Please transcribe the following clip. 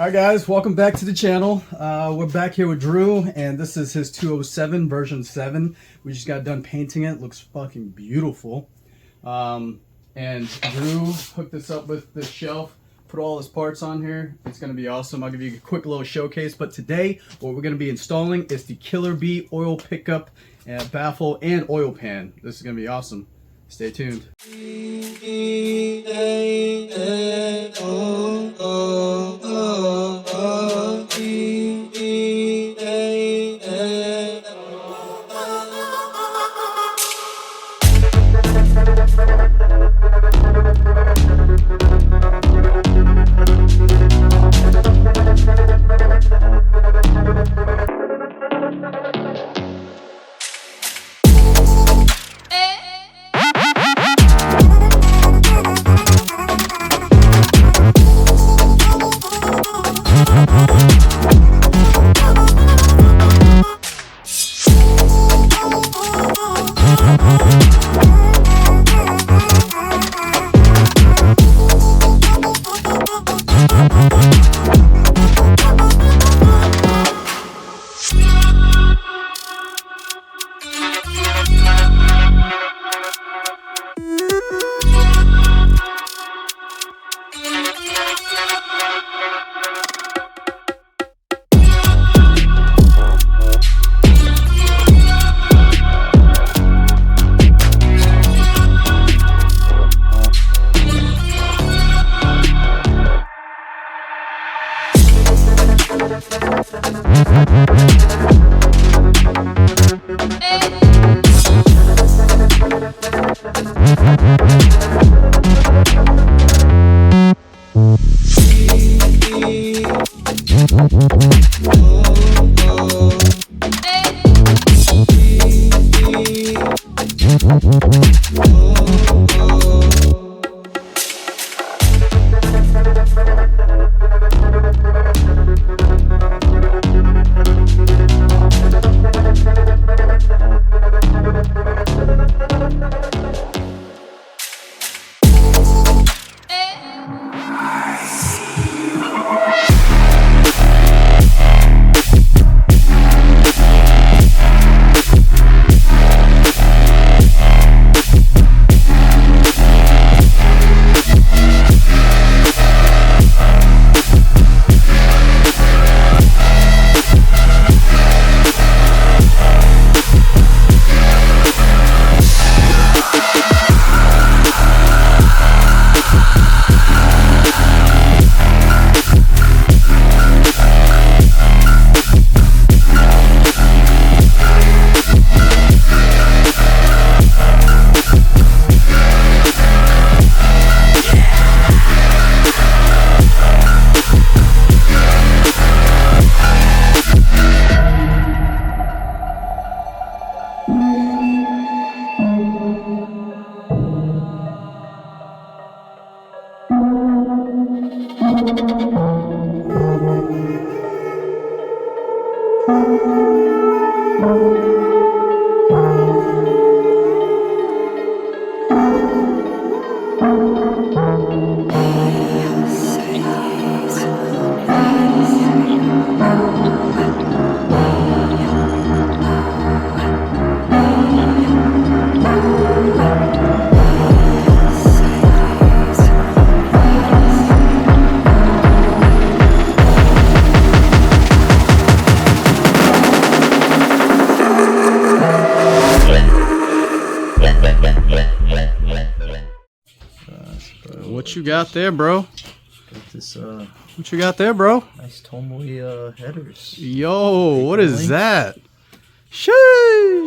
Alright guys, welcome back to the channel. We're back here with Drew, and this is his 207 version 7. We just got done painting it. Looks fucking beautiful. And Drew hooked this up with this shelf, put all his parts on here. It's going to be awesome. I'll give you a quick little showcase. But today, what we're going to be installing is the KillerBee oil pickup, baffle, and oil pan. This is going to be awesome. Stay tuned. What you got there, bro? Got this, what you got there, bro? nice Tomoe headers. Yo, what is that? Sheesh!